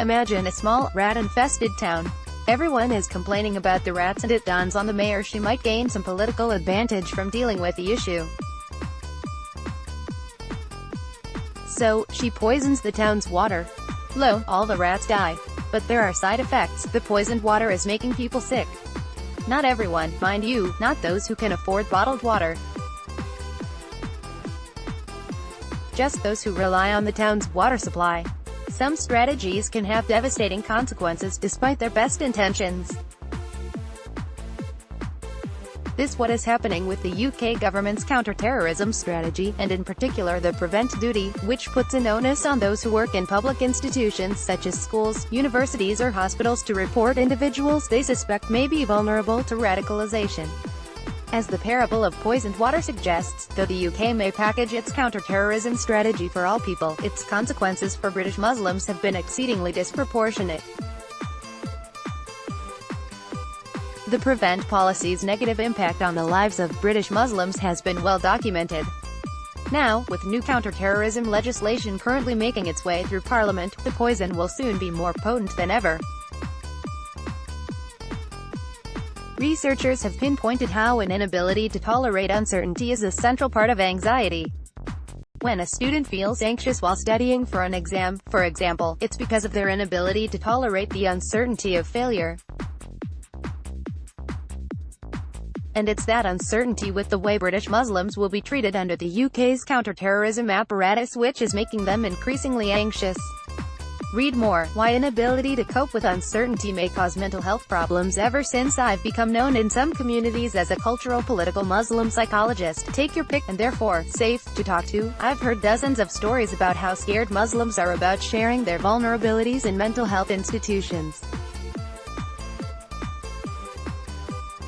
Imagine a small, rat-infested town. Everyone is complaining about the rats and it dawns on the mayor she might gain some political advantage from dealing with the issue. So, she poisons the town's water. Lo, all the rats die. But there are side effects. The poisoned water is making people sick. Not everyone, mind you, not those who can afford bottled water. Just those who rely on the town's water supply. Some strategies can have devastating consequences despite their best intentions. This is what is happening with the UK government's counter-terrorism strategy, and in particular the prevent duty, which puts an onus on those who work in public institutions such as schools, universities or hospitals to report individuals they suspect may be vulnerable to radicalization. As the parable of poisoned water suggests, though the UK may package its counter-terrorism strategy for all people, its consequences for British Muslims have been exceedingly disproportionate. The prevent policy's negative impact on the lives of British Muslims has been well documented. Now, with new counter-terrorism legislation currently making its way through Parliament, the poison will soon be more potent than ever. Researchers have pinpointed how an inability to tolerate uncertainty is a central part of anxiety. When a student feels anxious while studying for an exam, for example, it's because of their inability to tolerate the uncertainty of failure. And it's that uncertainty with the way British Muslims will be treated under the UK's counter-terrorism apparatus which is making them increasingly anxious. Read more, why inability to cope with uncertainty may cause mental health problems. Ever since I've become known in some communities as a cultural political Muslim psychologist, take your pick, and therefore, safe to talk to, I've heard dozens of stories about how scared Muslims are about sharing their vulnerabilities in mental health institutions.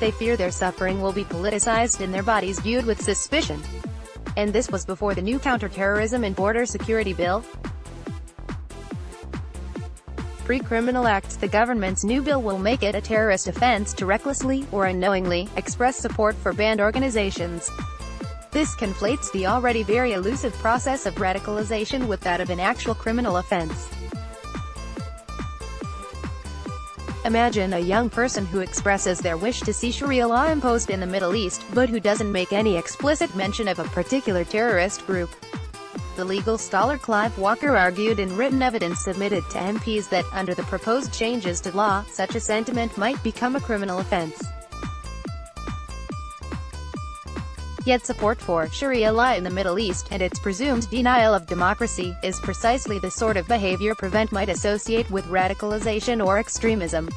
They fear their suffering will be politicized and their bodies viewed with suspicion. And this was before the new counter-terrorism and border security bill. Pre-criminal acts. The government's new bill will make it a terrorist offense to recklessly, or unknowingly, express support for banned organizations. This conflates the already very elusive process of radicalization with that of an actual criminal offense. Imagine a young person who expresses their wish to see Sharia law imposed in the Middle East, but who doesn't make any explicit mention of a particular terrorist group. The legal scholar Clive Walker argued in written evidence submitted to MPs that, under the proposed changes to law, such a sentiment might become a criminal offence. Yet support for Sharia law in the Middle East, and its presumed denial of democracy, is precisely the sort of behavior prevent might associate with radicalization or extremism.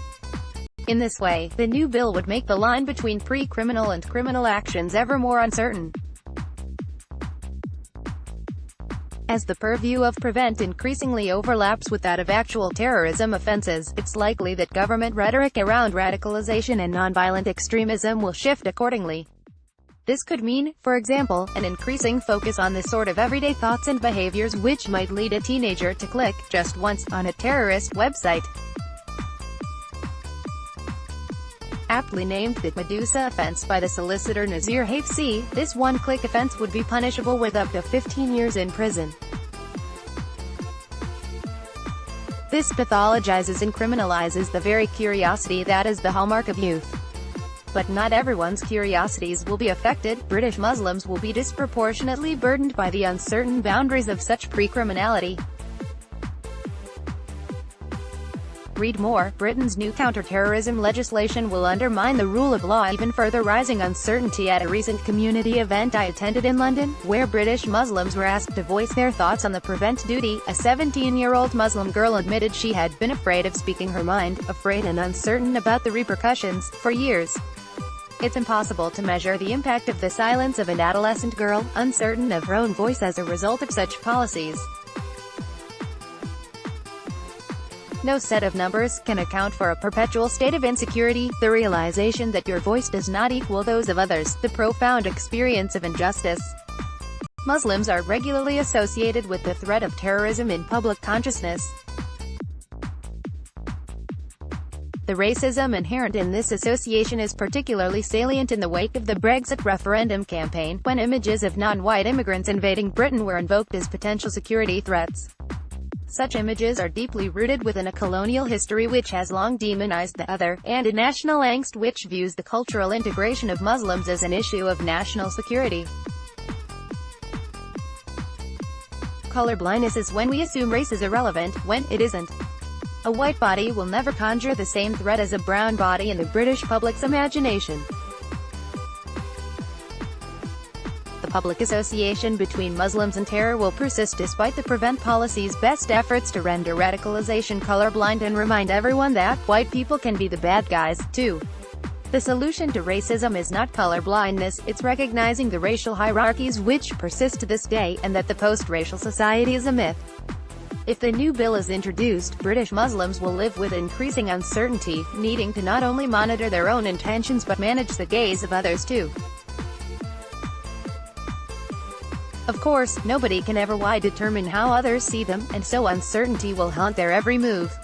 In this way, the new bill would make the line between pre-criminal and criminal actions ever more uncertain. As the purview of prevent increasingly overlaps with that of actual terrorism offenses, it's likely that government rhetoric around radicalization and nonviolent extremism will shift accordingly. This could mean, for example, an increasing focus on the sort of everyday thoughts and behaviors which might lead a teenager to click, just once, on a terrorist website. Aptly named the Medusa offense by the solicitor Nazir Hafsi, this one-click offense would be punishable with up to 15 years in prison. This pathologizes and criminalizes the very curiosity that is the hallmark of youth. But not everyone's curiosities will be affected. British Muslims will be disproportionately burdened by the uncertain boundaries of such pre-criminality. Read more. Britain's new counter-terrorism legislation will undermine the rule of law even further. Rising uncertainty. At a recent community event I attended in London, where British Muslims were asked to voice their thoughts on the prevent duty, a 17-year-old Muslim girl admitted she had been afraid of speaking her mind, afraid and uncertain about the repercussions, for years. It's impossible to measure the impact of the silence of an adolescent girl, uncertain of her own voice as a result of such policies. No set of numbers can account for a perpetual state of insecurity, the realization that your voice does not equal those of others, the profound experience of injustice. Muslims are regularly associated with the threat of terrorism in public consciousness. The racism inherent in this association is particularly salient in the wake of the Brexit referendum campaign, when images of non-white immigrants invading Britain were invoked as potential security threats. Such images are deeply rooted within a colonial history which has long demonized the other, and a national angst which views the cultural integration of Muslims as an issue of national security. Colorblindness is when we assume race is irrelevant, when it isn't. A white body will never conjure the same threat as a brown body in the British public's imagination. The public association between Muslims and terror will persist despite the Prevent policy's best efforts to render radicalization colorblind and remind everyone that white people can be the bad guys, too. The solution to racism is not colorblindness, it's recognizing the racial hierarchies which persist to this day, and that the post-racial society is a myth. If the new bill is introduced, British Muslims will live with increasing uncertainty, needing to not only monitor their own intentions but manage the gaze of others too. Of course, nobody can ever determine how others see them, and so uncertainty will haunt their every move.